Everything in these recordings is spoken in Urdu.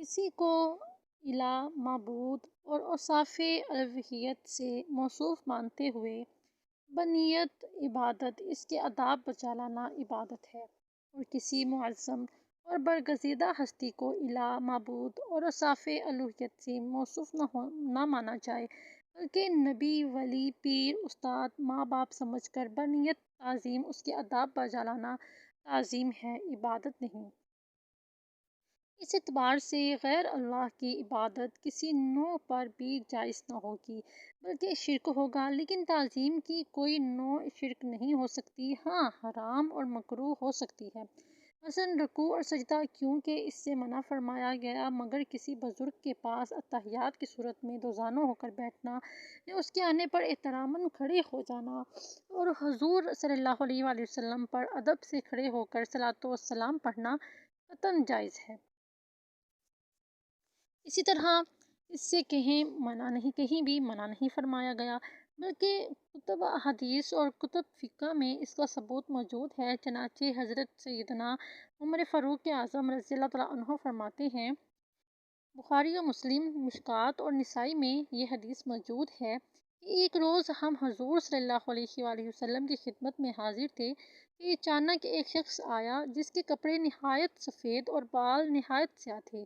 کسی کو الہ معبود اور اوصاف الوہیت سے موصوف مانتے ہوئے بنیت عبادت اس کے آداب بجا لانا عبادت ہے، اور کسی معظم اور برگزیدہ ہستی کو الہ معبود اور اوصاف الوہیت سے موصوف نہ مانا جائے، بلکہ نبی، ولی، پیر، استاد، ماں باپ سمجھ کر بنیت تعظیم اس کے آداب بجا لانا تعظیم ہے، عبادت نہیں۔ اس اعتبار سے غیر اللہ کی عبادت کسی نوع پر بھی جائز نہ ہوگی بلکہ شرک ہوگا، لیکن تعظیم کی کوئی نوع شرک نہیں ہو سکتی، ہاں حرام اور مکروہ ہو سکتی ہے۔ مثلاً رکوع اور سجدہ کیونکہ اس سے منع فرمایا گیا، مگر کسی بزرگ کے پاس اتحیات کی صورت میں دوزانوں ہو کر بیٹھنا یا اس کے آنے پر احتراماً کھڑے ہو جانا اور حضور صلی اللہ علیہ وآلہ وسلم پر ادب سے کھڑے ہو کر صلاۃ والسلام پڑھنا قطعاً جائز ہے۔ اسی طرح اس سے کہیں بھی منع نہیں فرمایا گیا، بلکہ کتب حدیث اور کتب فقہ میں اس کا ثبوت موجود ہے۔ چنانچہ حضرت سیدنا عمر فاروق اعظم رضی اللہ تعالیٰ عنہ فرماتے ہیں، بخاری و مسلم، مشکوٰۃ اور نسائی میں یہ حدیث موجود ہے کہ ایک روز ہم حضور صلی اللہ علیہ وآلہ وسلم کی خدمت میں حاضر تھے کہ اچانک ایک شخص آیا جس کے کپڑے نہایت سفید اور بال نہایت سیاہ تھے۔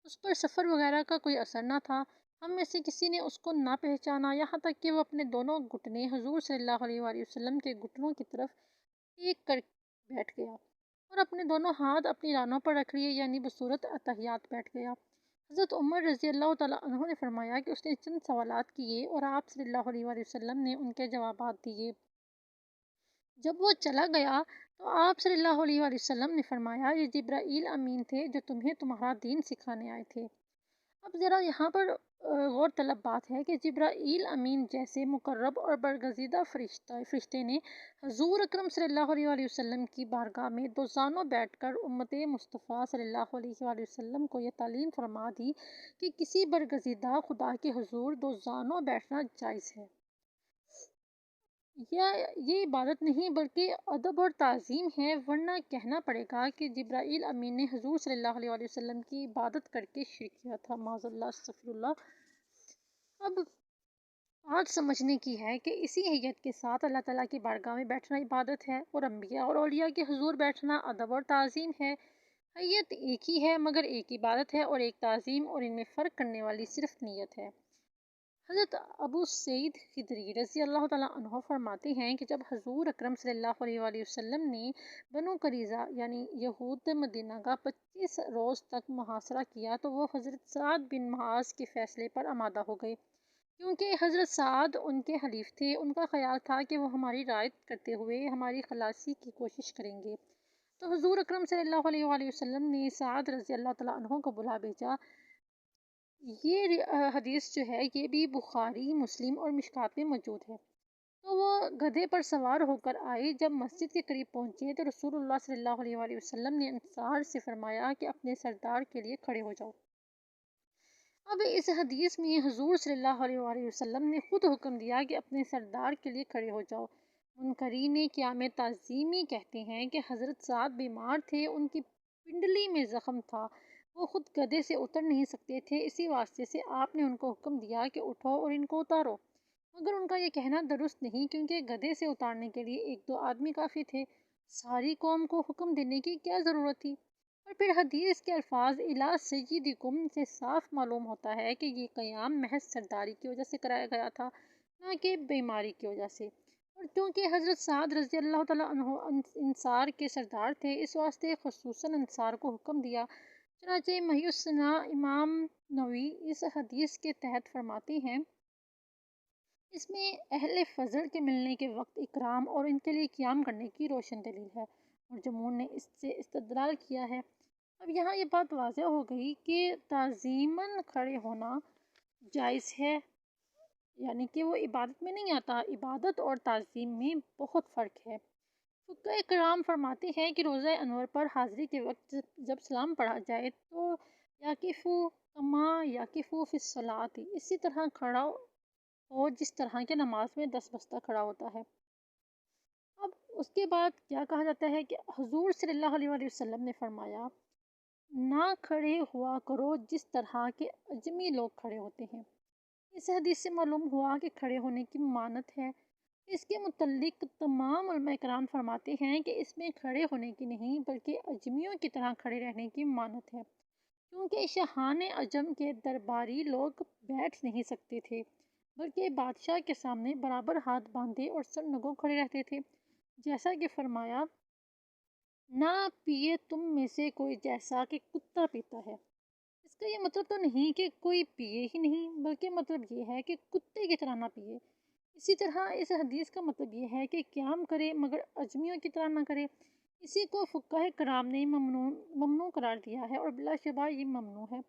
اس پر سفر وغیرہ کا کوئی اثر نہ تھا۔ ہم میں سے کسی نے اس کو نہ پہچانا، یہاں تک کہ وہ اپنے دونوں گھٹنے حضور صلی اللہ علیہ وآلہ وسلم کے گھٹنوں کی طرف ٹیک کر بیٹھ گیا اور اپنے دونوں ہاتھ اپنی رانوں پر رکھ لیے، یعنی بصورت اتحیات بیٹھ گیا۔ حضرت عمر رضی اللہ تعالیٰ عنہ نے فرمایا کہ اس نے چند سوالات کیے اور آپ صلی اللہ علیہ وآلہ وسلم نے ان کے جوابات دیے۔ جب وہ چلا گیا تو آپ صلی اللہ علیہ وآلہ وسلم نے فرمایا، یہ جبرائیل امین تھے جو تمہیں تمہارا دین سکھانے آئے تھے۔ اب ذرا یہاں پر غور طلب بات ہے کہ جبرائیل امین جیسے مقرب اور برگزیدہ فرشتے نے حضور اکرم صلی اللہ علیہ وآلہ وسلم کی بارگاہ میں دوزانوں بیٹھ کر امت مصطفیٰ صلی اللہ علیہ وآلہ وسلم کو یہ تعلیم فرما دی کہ کسی برگزیدہ خدا کے حضور دوزانوں بیٹھنا جائز ہے۔ یہ عبادت نہیں بلکہ ادب اور تعظیم ہے، ورنہ کہنا پڑے گا کہ جبرائیل امین نے حضور صلی اللہ علیہ وآلہ وسلم کی عبادت کر کے شرک کیا تھا، معاذ اللہ، استغفر اللہ۔ اب بات سمجھنے کی ہے کہ اسی حیت کے ساتھ اللہ تعالیٰ کی بارگاہ میں بیٹھنا عبادت ہے، اور انبیاء اور اولیاء کے حضور بیٹھنا ادب اور تعظیم ہے۔ حیت ایک ہی ہے مگر ایک عبادت ہے اور ایک تعظیم، اور ان میں فرق کرنے والی صرف نیت ہے۔ حضرت ابو سعید خدری رضی اللہ تعالیٰ عنہ فرماتے ہیں کہ جب حضور اکرم صلی اللہ علیہ وآلہ وسلم نے بنو قریظہ یعنی یہود مدینہ کا 25 روز تک محاصرہ کیا تو وہ حضرت سعد بن معاذ کے فیصلے پر آمادہ ہو گئے، کیونکہ حضرت سعد ان کے حلیف تھے۔ ان کا خیال تھا کہ وہ ہماری رعایت کرتے ہوئے ہماری خلاصی کی کوشش کریں گے، تو حضور اکرم صلی اللہ علیہ وآلہ وسلم نے سعد رضی اللہ تعالیٰ عنہ کو بلا بھیجا۔ یہ حدیث جو ہے یہ بھی بخاری، مسلم اور مشکوٰۃ میں موجود ہے۔ تو وہ گدھے پر سوار ہو کر آئے، جب مسجد کے قریب پہنچے تو رسول اللہ صلی اللہ علیہ وآلہ وسلم نے انصار سے فرمایا کہ اپنے سردار کے لیے کھڑے ہو جاؤ۔ اب اس حدیث میں حضور صلی اللہ علیہ وآلہ وسلم نے خود حکم دیا کہ اپنے سردار کے لیے کھڑے ہو جاؤ۔ منکرین قیام تعظیمی کہتے ہیں کہ حضرت سعد بیمار تھے، ان کی پنڈلی میں زخم تھا، وہ خود گدھے سے اتر نہیں سکتے تھے، اسی واسطے سے آپ نے ان کو حکم دیا کہ اٹھو اور ان کو اتارو، مگر ان کا یہ کہنا درست نہیں، کیونکہ گدھے سے اتارنے کے لیے ایک دو آدمی کافی تھے، ساری قوم کو حکم دینے کی کیا ضرورت تھی؟ اور پھر حدیث کے الفاظ الا سیدکم سے صاف معلوم ہوتا ہے کہ یہ قیام محض سرداری کی وجہ سے کرایا گیا تھا، نہ کہ بیماری کی وجہ سے، اور کیونکہ حضرت سعد رضی اللہ تعالیٰ عنہ انصار کے سردار تھے، اس واسطے خصوصاً انصار کو حکم دیا۔ چنانچہ محی السنہ امام نووی اس حدیث کے تحت فرماتے ہیں، اس میں اہل فضل کے ملنے کے وقت اکرام اور ان کے لیے قیام کرنے کی روشن دلیل ہے، اور جمہور نے اس سے استدلال کیا ہے۔ اب یہاں یہ بات واضح ہو گئی کہ تعظیماً کھڑے ہونا جائز ہے، یعنی کہ وہ عبادت میں نہیں آتا، عبادت اور تعظیم میں بہت فرق ہے۔ فقہ کرام فرماتے ہیں کہ روزہ انور پر حاضری کے وقت جب سلام پڑھا جائے تو یاکفو کما یاکفو فی الصلاۃ، اسی طرح کھڑا ہو جس طرح کے نماز میں 10 بستہ کھڑا ہوتا ہے۔ اب اس کے بعد کیا کہا جاتا ہے کہ حضور صلی اللہ علیہ وآلہ وسلم نے فرمایا نہ کھڑے ہوا کرو جس طرح کے اجمی لوگ کھڑے ہوتے ہیں۔ اس حدیث سے معلوم ہوا کہ کھڑے ہونے کی ممانعت ہے۔ اس کے متعلق تمام علماء کرام فرماتے ہیں کہ اس میں کھڑے ہونے کی نہیں بلکہ اجمیوں کی طرح کھڑے رہنے کی ممانعت ہے، کیونکہ شاہان عجم کے درباری لوگ بیٹھ نہیں سکتے تھے بلکہ بادشاہ کے سامنے برابر ہاتھ باندھے اور سر نگوں کھڑے رہتے تھے، جیسا کہ فرمایا نہ پیے تم میں سے کوئی جیسا کہ کتا پیتا ہے۔ اس کا یہ مطلب تو نہیں کہ کوئی پیے ہی نہیں، بلکہ مطلب یہ ہے کہ کتے کی طرح نہ پیے۔ اسی طرح اس حدیث کا مطلب یہ ہے کہ قیام کرے مگر اجمیوں کی طرح نہ کرے۔ اسی کو فقہ کرام نے ممنوع قرار دیا ہے اور بلا شبہ یہ ممنوع ہے۔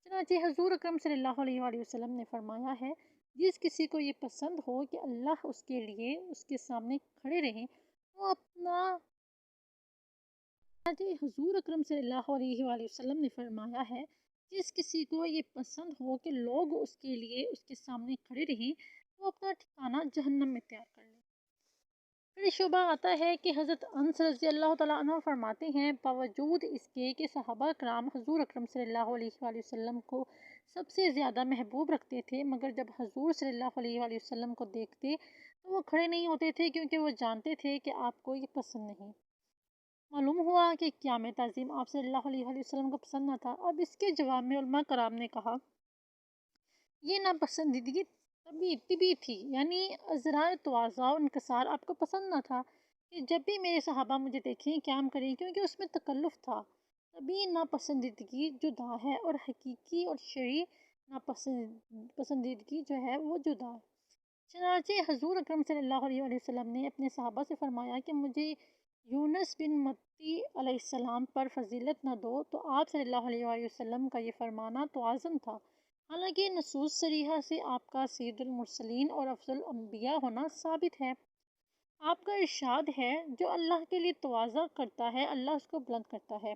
چنانچہ حضور اکرم صلی اللہ علیہ وآلہ وسلم نے فرمایا ہے، جس کسی کو یہ پسند ہو کہ اللہ اس کے لیے اس کے سامنے کھڑے رہیں، وہ اپنا حضور اکرم صلی اللہ علیہ وآلہ وسلم نے فرمایا ہے، جس کسی کو یہ پسند ہو کہ لوگ اس کے لیے اس کے سامنے کھڑے رہیں، وہ اپنا ٹھکانہ جہنم میں تیار کر لے۔ پھر شبہ آتا ہے کہ حضرت انس رضی اللہ تعالیٰ عنہ فرماتے ہیں، باوجود اس کے کہ صحابہ کرام حضور اکرم صلی اللہ علیہ وآلہ وسلم کو سب سے زیادہ محبوب رکھتے تھے، مگر جب حضور صلی اللہ علیہ وآلہ وسلم کو دیکھتے تو وہ کھڑے نہیں ہوتے تھے، کیونکہ وہ جانتے تھے کہ آپ کو یہ پسند نہیں۔ معلوم ہوا کہ قیام تعظیم آپ صلی اللہ علیہ وآلہ وسلم کو پسند نہ تھا۔ اب اس کے جواب میں علماء کرام نے کہا، یہ ناپسندیدگی طبی تھی، یعنی ذرائع تواضع و انکسار آپ کو پسند نہ تھا کہ جب بھی میرے صحابہ مجھے دیکھیں قیام کریں، کیونکہ اس میں تکلف تھا۔ طبی ناپسندیدگی جدا ہے اور حقیقی اور شرعی ناپسندیدگی جو ہے وہ جدا ہے۔ چنانچہ حضور اکرم صلی اللہ علیہ وآلہ وسلم نے اپنے صحابہ سے فرمایا کہ مجھے یونس بن متی علیہ السلام پر فضیلت نہ دو، تو آپ صلی اللہ علیہ وآلہ وسلم کا یہ فرمانا توازن تھا، حالانکہ نصوص صریحہ سے آپ کا سید المرسلین اور افضل الانبیاء ہونا ثابت ہے۔ آپ کا ارشاد ہے، جو اللہ کے لیے تواضع کرتا ہے اللہ اس کو بلند کرتا ہے۔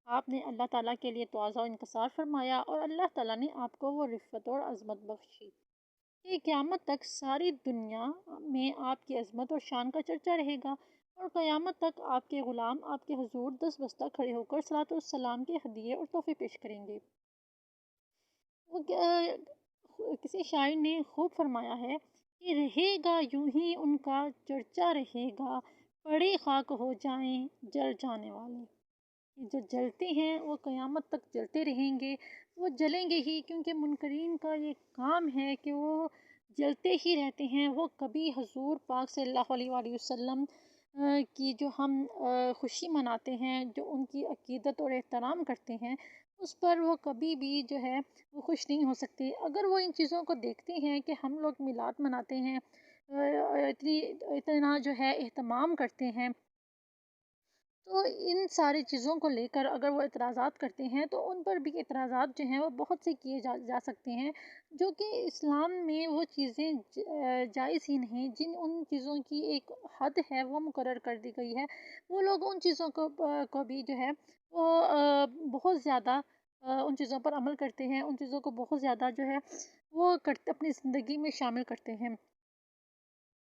آپ نے اللہ تعالیٰ کے لیے تواضع و انکسار فرمایا اور اللہ تعالیٰ نے آپ کو وہ رفعت اور عظمت بخشی کہ قیامت تک ساری دنیا میں آپ کی عظمت اور شان کا چرچا رہے گا، اور قیامت تک آپ کے غلام آپ کے حضور دس بستہ کھڑے ہو کر صلاۃ والسلام کے ہدیے اور تحفے پیش کریں گے۔ کسی شاعر نے خوب فرمایا ہے کہ رہے گا یوں ہی ان کا چرچا رہے گا، پڑے خاک ہو جائیں جل جانے والے۔ جو جلتے ہیں وہ قیامت تک جلتے رہیں گے، وہ جلیں گے ہی، کیونکہ منکرین کا یہ کام ہے کہ وہ جلتے ہی رہتے ہیں۔ وہ کبھی حضور پاک صلی اللہ علیہ وآلہ وسلم کی جو ہم خوشی مناتے ہیں، جو ان کی عقیدت اور احترام کرتے ہیں، اس پر وہ کبھی بھی جو ہے وہ خوش نہیں ہو سکتے۔ اگر وہ ان چیزوں کو دیکھتے ہیں کہ ہم لوگ میلاد مناتے ہیں، اتنا جو ہے اہتمام کرتے ہیں، تو ان ساری چیزوں کو لے کر اگر وہ اعتراضات کرتے ہیں تو ان پر بھی اعتراضات جو ہیں وہ بہت سے کیے جا سکتے ہیں، جو کہ اسلام میں وہ چیزیں جائز ہی نہیں۔ ان چیزوں کی ایک حد ہے وہ مقرر کر دی گئی ہے، وہ لوگ ان چیزوں کو بھی جو ہے وہ بہت زیادہ ان چیزوں پر عمل کرتے ہیں، ان چیزوں کو بہت زیادہ جو ہے وہ اپنی زندگی میں شامل کرتے ہیں۔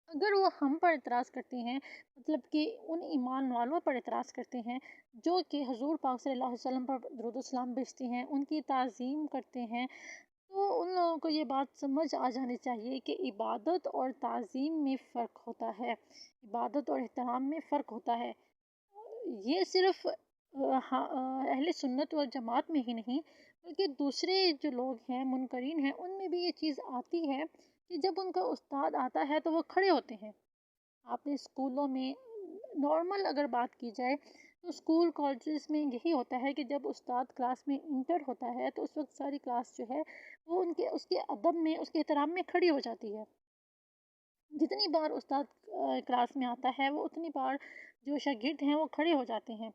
اگر وہ ہم پر اعتراض کرتے ہیں، مطلب کہ ان ایمان والوں پر اعتراض کرتے ہیں جو کہ حضور پاک صلی اللہ علیہ وسلم پر درود و سلام بھیجتے ہیں، ان کی تعظیم کرتے ہیں، تو ان لوگوں کو یہ بات سمجھ آ جانی چاہیے کہ عبادت اور تعظیم میں فرق ہوتا ہے، عبادت اور احترام میں فرق ہوتا ہے۔ یہ صرف اہل سنت والجماعت میں ہی نہیں، بلکہ دوسرے جو لوگ ہیں منکرین ہیں ان میں بھی یہ چیز آتی ہے کہ جب ان کا استاد آتا ہے تو وہ کھڑے ہوتے ہیں۔ آپ نے اسکولوں میں نارمل اگر بات کی جائے تو اسکول کالجز میں یہی ہوتا ہے کہ جب استاد کلاس میں انٹر ہوتا ہے تو اس وقت ساری کلاس جو ہے وہ اس کے ادب میں اس کے احترام میں کھڑی ہو جاتی ہے۔ جتنی بار استاد کلاس میں آتا ہے وہ اتنی بار جو شاگرد ہیں وہ کھڑے ہو جاتے ہیں،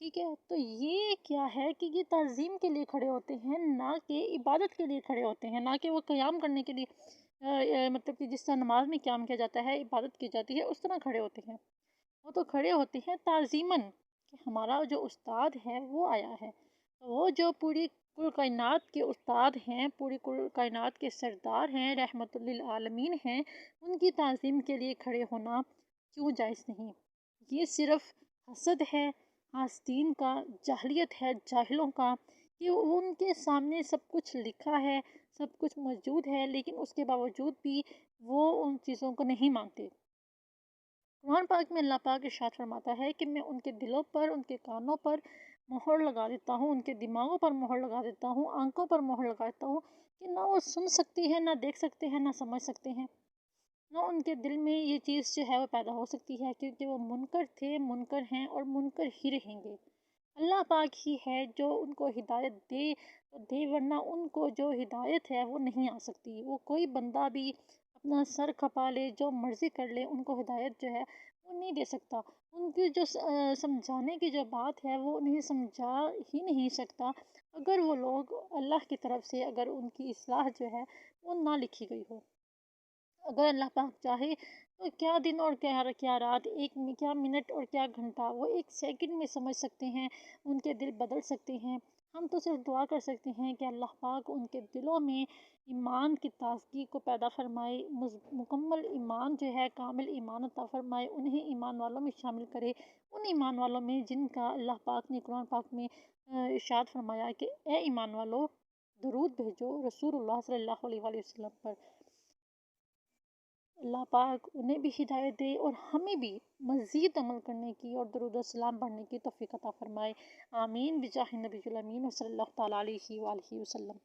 ٹھیک ہے؟ تو یہ کیا ہے کہ یہ تعظیم کے لیے کھڑے ہوتے ہیں، نہ کہ عبادت کے لیے کھڑے ہوتے ہیں، نہ کہ وہ قیام کرنے کے لیے مطلب کہ جس طرح نماز میں قیام کیا جاتا ہے، عبادت کی جاتی ہے، اس طرح کھڑے ہوتے ہیں۔ وہ تو کھڑے ہوتے ہیں تعظیماً کہ ہمارا جو استاد ہے وہ آیا ہے، وہ جو پوری کل کائنات کے استاد ہیں، پوری کل کائنات کے سردار ہیں، رحمت للعالمین ہیں، ان کی تعظیم کے لیے کھڑے ہونا کیوں جائز نہیں؟ یہ صرف حسد ہے حاسدین کا، جاہلیت ہے جاہلوں کا، کہ ان کے سامنے سب کچھ لکھا ہے، سب کچھ موجود ہے، لیکن اس کے باوجود بھی وہ ان چیزوں کو نہیں مانتے۔ قرآن پاک میں اللہ پاک ارشاد فرماتا ہے کہ میں ان کے دلوں پر، ان کے کانوں پر مہر لگا دیتا ہوں، ان کے دماغوں پر مہر لگا دیتا ہوں، آنکھوں پر مہر لگا دیتا ہوں، کہ نہ وہ سن سکتے ہیں، نہ دیکھ سکتے ہیں، نہ سمجھ سکتے ہیں، نہ ان کے دل میں یہ چیز جو ہے وہ پیدا ہو سکتی ہے، کیونکہ وہ منکر تھے، منکر ہیں اور منکر ہی رہیں گے۔ اللہ پاک ہی ہے جو ان کو ہدایت دے، ورنہ ان کو جو ہدایت ہے وہ نہیں آ سکتی۔ وہ کوئی بندہ بھی اپنا سر کھپا لے، جو مرضی کر لے، ان کو ہدایت جو ہے وہ نہیں دے سکتا۔ ان کی جو سمجھانے کی جو بات ہے وہ انہیں سمجھا ہی نہیں سکتا، اگر وہ لوگ اللہ کی طرف سے، اگر ان کی اصلاح جو ہے وہ نہ لکھی گئی ہو۔ اگر اللہ پاک چاہے تو کیا دن اور کیا رات، کیا منٹ اور کیا گھنٹہ، وہ ایک سیکنڈ میں سمجھ سکتے ہیں، ان کے دل بدل سکتے ہیں۔ ہم تو صرف دعا کر سکتے ہیں کہ اللہ پاک ان کے دلوں میں ایمان کی تازگی کو پیدا فرمائے، مکمل ایمان جو ہے، کامل ایمان عطا فرمائے، انہیں ایمان والوں میں شامل کرے، ان ایمان والوں میں جن کا اللہ پاک نے قرآن پاک میں ارشاد فرمایا کہ اے ایمان والو درود بھیجو رسول اللہ صلی اللہ علیہ وآلہ وسلم پر۔ اللہ پاک انہیں بھی ہدایت دے اور ہمیں بھی مزید عمل کرنے کی اور درود و سلام پڑھنے کی توفیق عطا فرمائے۔ آمین بجاہ نبی الامین و صلی اللہ تعالیٰ علیہ وآلہ وسلم۔